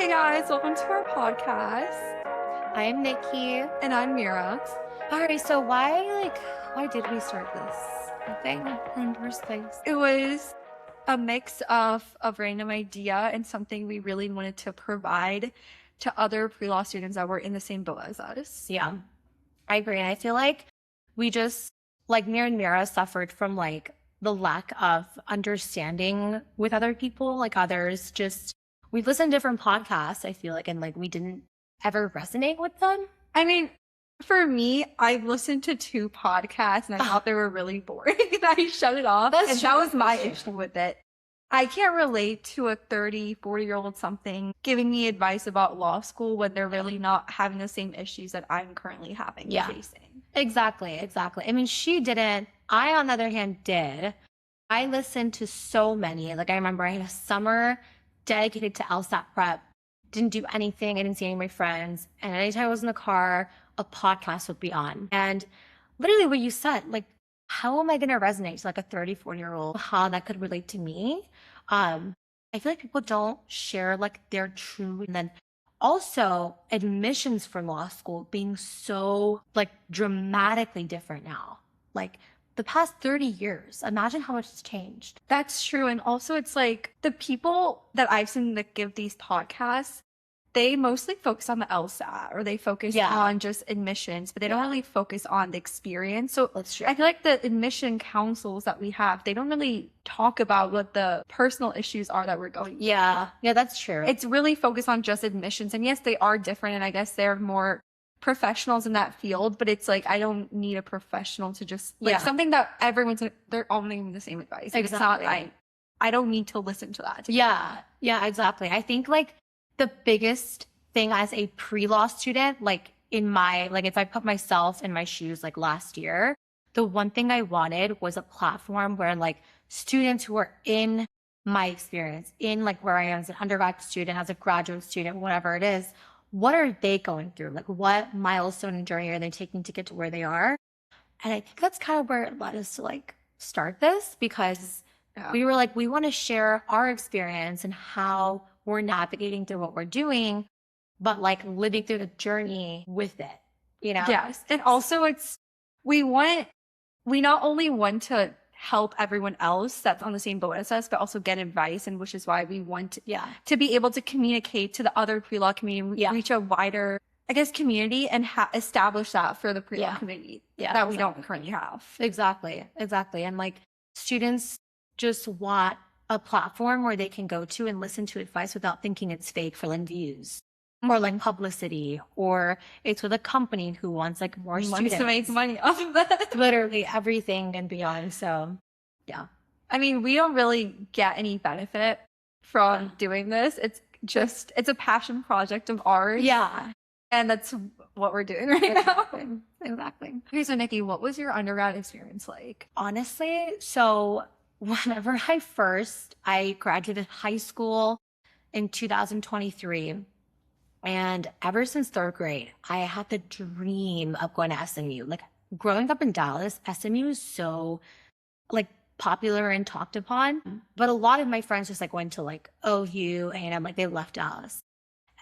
Hey guys, welcome to our podcast. I am Nikki. And I'm Meera. All right, so why did we start this thing in the first place? It was a mix of a random idea and something we really wanted to provide to other pre-law students that were in the same boat as us. Yeah, I agree. And I feel like we just, me and Meera suffered from the lack of understanding with other people, we listened to different podcasts, I feel like, and we didn't ever resonate with them. I mean, for me, I listened to 2 podcasts and I thought they were really boring and I shut it off. That's and true. that was my issue with it. I can't relate to a 30, 40-year-old something giving me advice about law school when they're really not having the same issues that I'm currently having facing. Exactly. I mean, she didn't. I, on the other hand, did. I listened to so many. I remember I had a summer dedicated to LSAT prep. Didn't do anything. I didn't see any of my friends. And anytime I was in the car, a podcast would be on. And literally what you said, how am I going to resonate to a 30, 40-year-old, how that could relate to me? I feel like people don't share their true. And then also admissions for law school being so dramatically different now. The past 30 years, imagine how much has changed. That's true. And also it's the people that I've seen that give these podcasts, they mostly focus on the LSAT or they focus on just admissions, but they don't really focus on the experience. So That's true. I feel like the admission councils that we have, they don't really talk about what the personal issues are that we're going through. Yeah, that's true. It's really focused on just admissions. And yes, they are different. And I guess they're more professionals in that field, but it's I don't need a professional to just something that they're all giving the same advice. Exactly. It's not I don't need to listen to that. Yeah, exactly. I think the biggest thing as a pre-law student, in my, if I put myself in my shoes last year, the one thing I wanted was a platform where students who are in my experience, in where I am as an undergraduate student, as a graduate student, whatever it is, what are they going through? What milestone and journey are they taking to get to where they are? And I think that's kind of where it led us to start this, because we were we want to share our experience and how we're navigating through what we're doing, but living through the journey with it, Yes. And also we not only want to help everyone else that's on the same boat as us, but also get advice, and which is why we want to be able to communicate to the other pre-law community, reach a wider, I guess, community and establish that for the pre-law community that we don't currently have. Exactly. And students just want a platform where they can go to and listen to advice without thinking it's fake for views or publicity, or it's with a company who wants more students to make money off of that. Literally everything and beyond. So yeah. I mean, we don't really get any benefit from doing this. It's a passion project of ours. Yeah. And that's what we're doing right now. Exactly. Okay, so Nikki, what was your undergrad experience like? Honestly, so whenever I graduated high school in 2023, and ever since 3rd grade, I had the dream of going to SMU. Growing up in Dallas, SMU is so popular and talked upon, but a lot of my friends just went to OU and they left Dallas.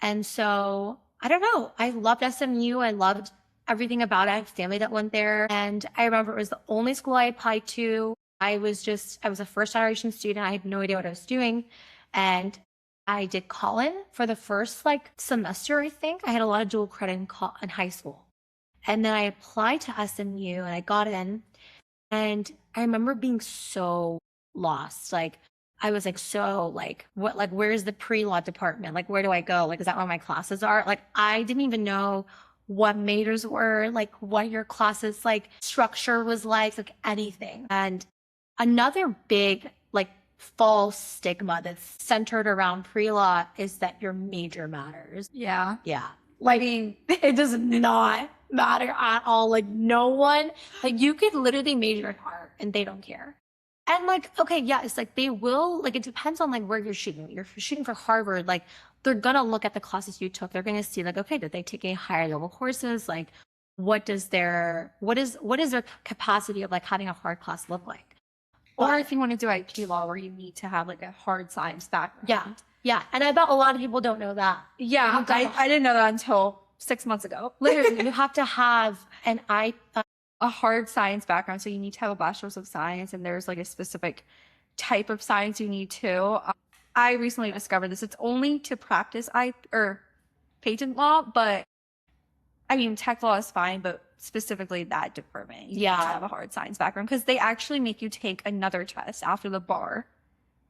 And so I don't know, I loved SMU. I loved everything about it. I had family that went there, and I remember it was the only school I applied to. I was a first generation student. I had no idea what I was doing. And I did call-in for the first semester, I think. I had a lot of dual credit in high school. And then I applied to SMU and I got in. And I remember being so lost. I was where's the pre-law department? Where do I go? Is that where my classes are? I didn't even know what majors were, what your classes structure was anything. And another big false stigma that's centered around pre-law is that your major matters. Yeah. I mean, it does not matter at all. No one, you could literally major in art and they don't care. And okay, yeah, it's they will, it depends on where you're shooting. You're shooting for Harvard, they're gonna look at the classes you took. They're gonna see okay, did they take any higher level courses? What is their capacity of having a hard class look like? Or if you want to do IP law where you need to have a hard science background. Yeah. Yeah. And I bet a lot of people don't know that. Yeah, I didn't know that until 6 months ago. Literally, you have to have A hard science background. So you need to have a bachelor's of science, and there's like a specific type of science you need to. I recently discovered this. It's only to practice patent law, but I mean, tech law is fine, but specifically that department, you need to have a hard science background because they actually make you take another test after the bar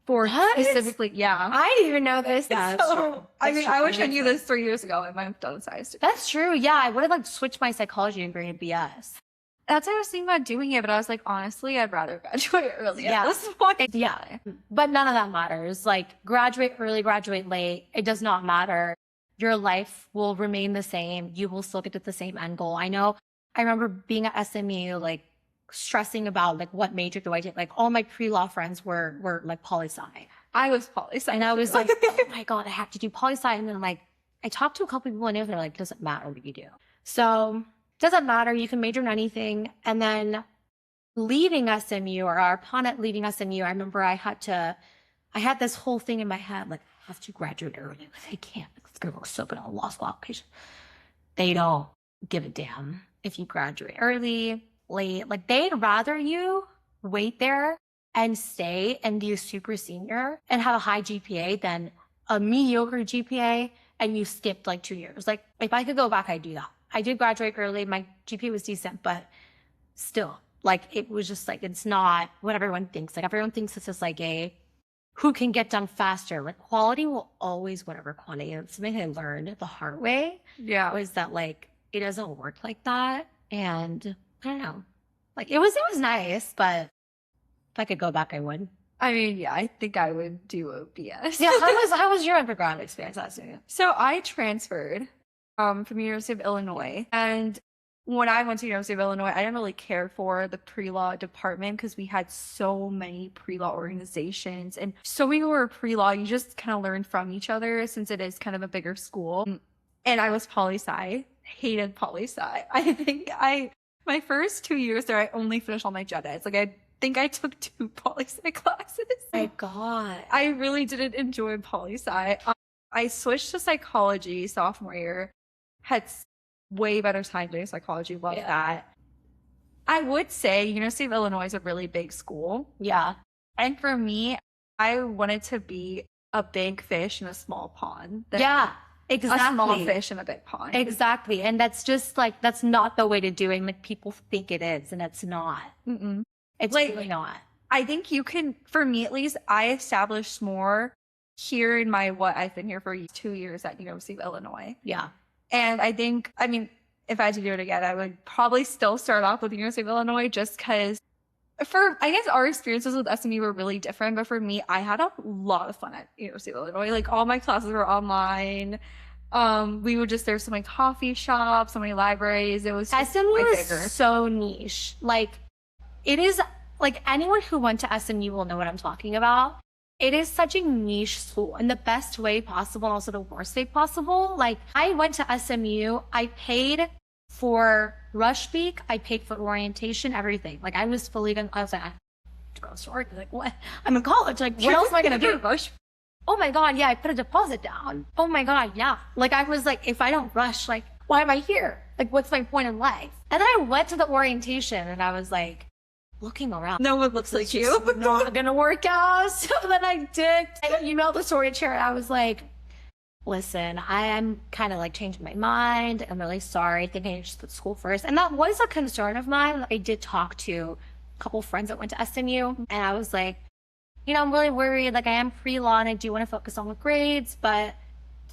for specifically, yeah. I didn't even know this. Yeah, so, I mean, I wish I knew this 3 years ago. I might have done science. That's true. Yeah, I would have like switched my psychology degree to BS. That's what I was thinking about doing it, but I was like, honestly, I'd rather graduate early. Yeah. At this point. Yeah. But none of that matters. Like, graduate early, graduate late. It does not matter. Your life will remain the same. You will still get to the same end goal. I know. I remember being at SMU, like stressing about like what major do I take? Like all my pre-law friends were like poli-sci. I was poli-sci. And I was like, oh my God, I have to do poli-sci. And then like, I talked to a couple people and they're like, doesn't matter what you do. So doesn't matter. You can major in anything. And then leaving SMU or upon it leaving SMU, I remember I had this whole thing in my head, like I have to graduate early. Like I can't, it's going to look so good on a law school application. They don't give a damn if you graduate early, late. Like they'd rather you wait there and stay and be a super senior and have a high GPA than a mediocre GPA and you skipped like 2 years. Like if I could go back, I'd do that. I did graduate early. My GPA was decent, but still, like it was just like, it's not what everyone thinks. Like everyone thinks this is like who can get done faster. Like quality will always win over quantity. And something I learned the hard way. Yeah. Was that like, it doesn't work like that. And I don't know, like it was nice, but if I could go back, I would. I mean, yeah, I think I would do a BS. Yeah. How was your undergrad experience last year? So I transferred from University of Illinois. And when I went to University of Illinois, I didn't really care for the pre-law department because we had so many pre-law organizations and so many were pre-law. You just kind of learn from each other since it is kind of a bigger school. And I was poli-sci, hated poli-sci. I think my first 2 years there, I only finished all my gen eds. Like I think I took 2 poli-sci classes. Oh my God. I really didn't enjoy poli-sci. I switched to psychology sophomore year. Had way better time doing psychology. Love that. I would say University of Illinois is a really big school. Yeah. And for me, I wanted to be a big fish in a small pond. Yeah, exactly. A small fish in a big pond. Exactly. And that's just like, that's not the way to do it. Like people think it is, and it's not. Mm-mm. It's like, really not. I think you can, for me at least, I established more here in I've been here for 2 years at University of Illinois. Yeah. And I think, I mean, if I had to do it again, I would probably still start off with the University of Illinois just because I guess our experiences with SMU were really different. But for me, I had a lot of fun at University of Illinois. Like all my classes were online. There's so many coffee shops, so many libraries. It was SMU is so niche. Like it is like anyone who went to SMU will know what I'm talking about. It is such a niche school in the best way possible and also the worst way possible. Like I went to SMU, I paid for rush week, I paid for orientation, everything. Like I was fully I was like, I have to go to sorry. Like what? I'm in college. Like what else am I gonna do? Rush? Oh my God, yeah, I put a deposit down. Oh my God, yeah. Like I was like, if I don't rush, like why am I here? Like what's my point in life? And then I went to the orientation and I was like, looking around. No one looks like you. Not gonna work out. So then I did. I emailed the story chair and I was like, listen, I am kind of like changing my mind. I'm really sorry. I think I should switch school first. And that was a concern of mine. I did talk to a couple friends that went to SMU and I was like, I'm really worried. Like I am pre-law and I do want to focus on the grades, but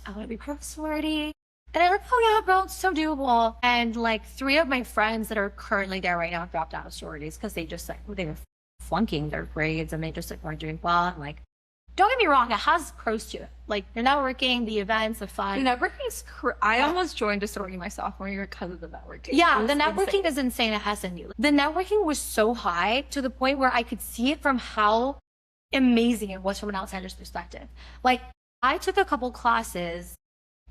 I want to be part of sorority. And I'm like, oh yeah, bro, it's so doable. And like 3 of my friends that are currently there right now dropped out of sororities because they just like, they were flunking their grades and they just like weren't doing well. And like, don't get me wrong, it has pros to it. Like the networking, the events, the fun. The networking is I almost joined a sorority my sophomore year because of the networking. Yeah, the networking is insane at SMU. The networking was so high to the point where I could see it from how amazing it was from an outsider's perspective. Like I took a couple classes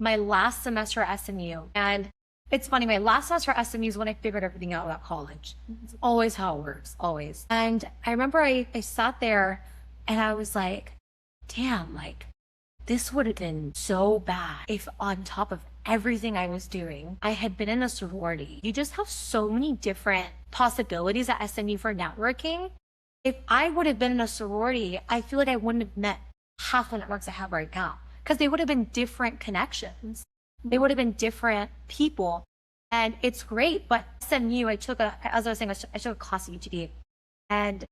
my last semester at SMU. And it's funny, my last semester at SMU is when I figured everything out about college. It's always how it works, always. And I remember I sat there and I was like, damn, like this would have been so bad if on top of everything I was doing, I had been in a sorority. You just have so many different possibilities at SMU for networking. If I would have been in a sorority, I feel like I wouldn't have met half the networks I have right now because they would have been different connections. They would have been different people. And it's great. But SMU, as I was saying, I took a class at UTD. And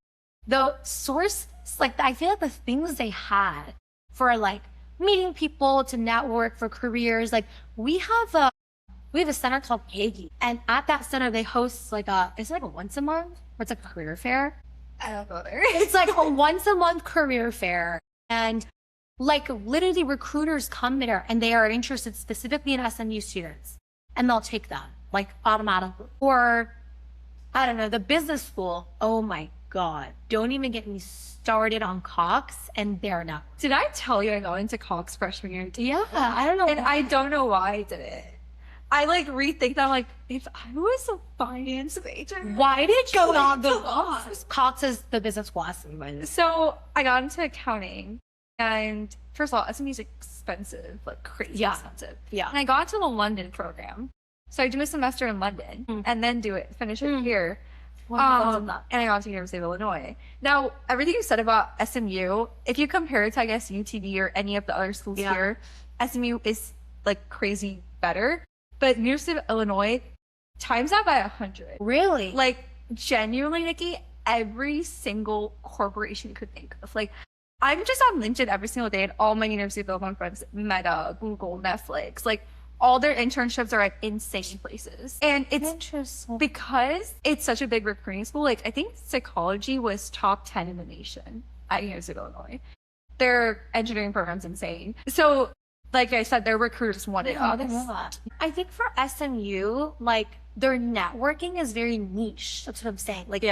the source, like, I feel like the things they had for like meeting people to network for careers, like we have a center called Kagi. And at that center, they host it's like a once a month, or it's like a career fair. I don't know. It's like a once a month career fair. And like literally recruiters come there and they are interested specifically in SMU students and they'll take them like automatically. Or I don't know, the business school. Oh my God. Don't even get me started on Cox and their network. Did I tell you I got into Cox freshman year? Yeah. I don't know. And I don't know why I did it. I like rethink that. I'm like, if I was a finance major, why did you not go Cox? Cox is the business class. So I got into accounting, and first of all, SMU is expensive, like crazy expensive. Yeah. And I got into the London program, so I do a semester in London and then finish it here. And I got to University of Illinois. Now, everything you said about SMU, if you compare it to, I guess, UTD or any of the other schools here, SMU is like crazy better. But University of Illinois times that by 100. Really? Like, genuinely, Nikki, every single corporation you could think of. Like, I'm just on LinkedIn every single day, and all my University of Illinois friends, Meta, Google, Netflix, like, all their internships are at insane places. And it's interesting because it's such a big recruiting school. Like, I think psychology was top 10 in the nation at University of Illinois. Their engineering program's insane. So, like I said, their recruiters wanted us. I think for SMU, like, their networking is very niche. That's what I'm saying. Like,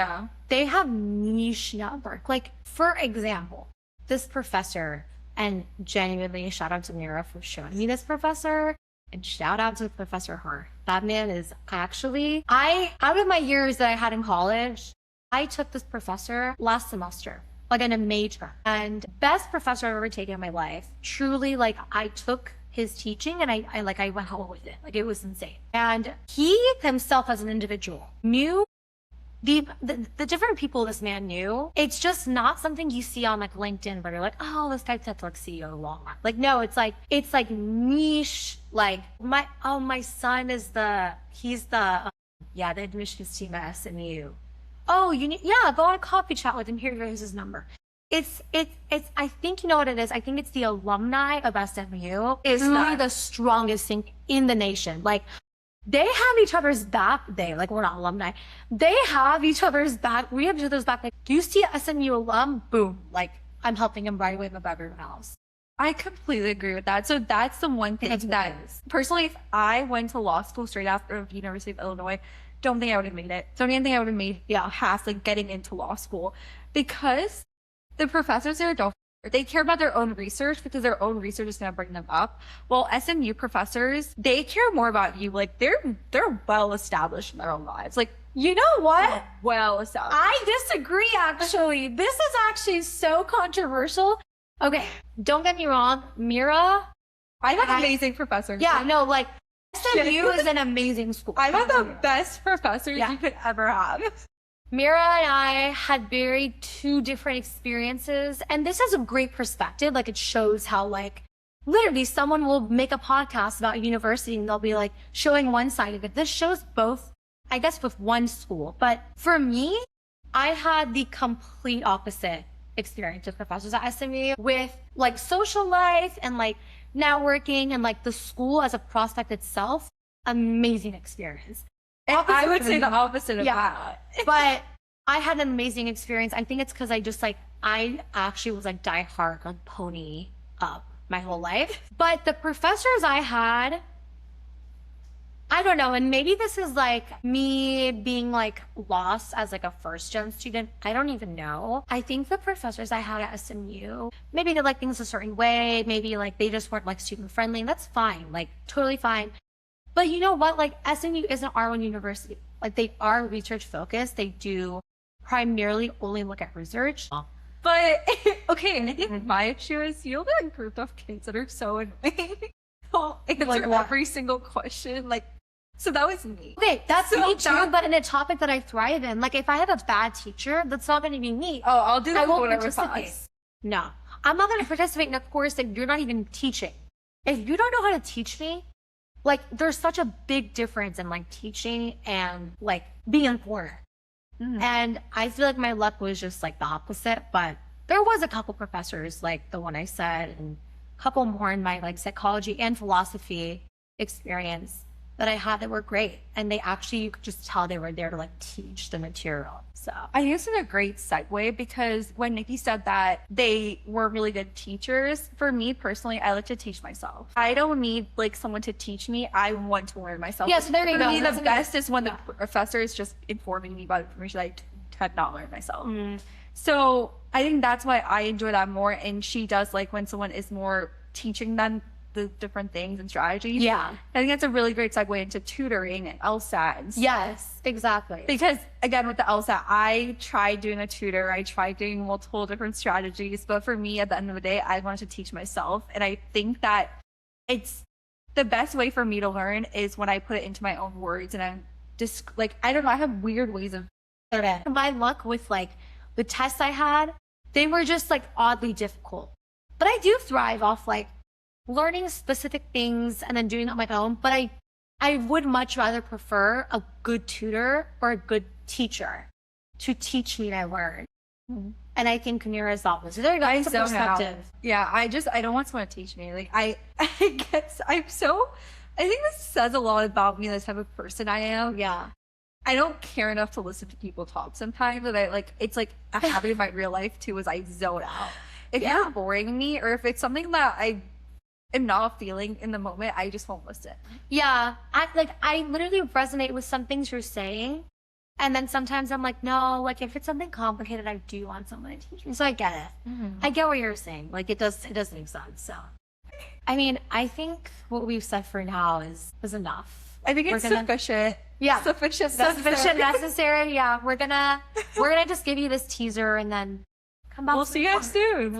they have niche network. Like, for example, this professor, and genuinely shout out to Meera for showing me this professor, and shout out to Professor Her. That man is actually, out of my years that I had in college, I took this professor last semester. Like in a major, and best professor I've ever taken in my life. Truly, like, I took his teaching and I went home with it. Like, it was insane. And he himself as an individual knew the different people this man knew. It's just not something you see on like LinkedIn where you're like, oh, this guy's like CEO of Walmart. Like, no, it's like niche. Like my son is the admissions team at SMU. Oh, go on a coffee chat with him. Here's his number. It's I think you know what it is. I think it's the alumni of SMU is really the strongest thing in the nation. Like, they have each other's back. We're not alumni. They have each other's back. We have each other's back. Like, do you see a SMU alum? Boom. Like, I'm helping him right away with everyone else. I completely agree with that. So that's the one thing that personally, if I went to law school straight after University of Illinois, don't think I would have made it. Don't even think I would have made past like getting into law school, because the professors there they care about their own research because their own research is going to bring them up. While SMU professors, they care more about you. Like, they're well established in their own lives. Like, you know what? Well established. I disagree. Actually, this is actually so controversial. Okay, don't get me wrong, Meera. I have amazing professors. Yeah, no, like, SMU is an amazing school. I have the best professors you could ever have. Meera and I had two different experiences, and this is a great perspective. Like, it shows how, like, literally someone will make a podcast about university and they'll be like showing one side of it. This shows both, I guess, with one school. But for me, I had the complete opposite experience with professors at SMU with like social life and like networking and like the school as a prospect itself. Amazing experience. And I would say the opposite of that. But I had an amazing experience. I think it's because I actually was like die hard on pony up my whole life. But the professors I had, I don't know, and maybe this is like me being like lost as like a first gen student. I don't even know. I think the professors I had at SMU, maybe they like things a certain way. Maybe like they just weren't like student friendly, and that's fine, like totally fine. But you know what? Like, SMU isn't R1 university. Like, they are research focused. They do primarily only look at research. But okay, and I think my issue is you have a group of kids that are so annoying. They'll answer Like what? every single question. Like, so that was me. Okay, that's So me too, that- but in a topic that I thrive in. Like if I have a bad teacher, that's not going to be me. Oh, I'll do I that won't whatever participate. class. No, I'm not going to participate in a course that you're not even teaching. If you don't know how to teach me, like there's such a big difference in like teaching and like being informed. And I feel like my luck was just like the opposite, but there was a couple professors like the one I said and a couple more in my like psychology and philosophy experience that I had that were great. And they actually, you could just tell they were there to like teach the material. So I think it's a great segue because when Nikki said that they were really good teachers, for me personally, I like to teach myself. I don't need like someone to teach me. I want to learn myself. yeah, so there you For go. me, That's the a best is when the professor is just informing me about information I had not learned myself. Mm. So I think that's why I enjoy that more. And she does like when someone is more teaching them the different things and strategies. Yeah. I think that's a really great segue into tutoring and LSAT. And Yes, exactly. because again, with the LSAT, I tried doing a tutor, I tried doing multiple different strategies, but for me, at the end of the day, I wanted to teach myself. And I think that it's the best way for me to learn is when I put it into my own words and I'm just like, I don't know, I have weird ways of. Okay. My luck with like the tests I had, they were just like oddly difficult. But I do thrive off like learning specific things and then doing it on my own. But I would much rather prefer a good tutor or a good teacher to teach me to learn. And I think Meera is the opposite. There you go. It's a perspective. Yeah, I don't want someone to teach me. Like I guess I think this says a lot about me, the type of person I am. Yeah. I don't care enough to listen to people talk sometimes, but it's like a habit in my real life too, is I zone out. If you're boring me or if it's something that I am not feeling in the moment, I just won't listen. Yeah. I literally resonate with some things you're saying. And then sometimes I'm like, no, like if it's something complicated, I do want someone to teach me. So I get it. I get what you're saying. Like it does make sense. So I mean, I think what we've said for now is enough. I think it's sufficient. Yeah. Sufficient necessary. Yeah. We're gonna just give you this teaser and then come back. We'll see you guys soon.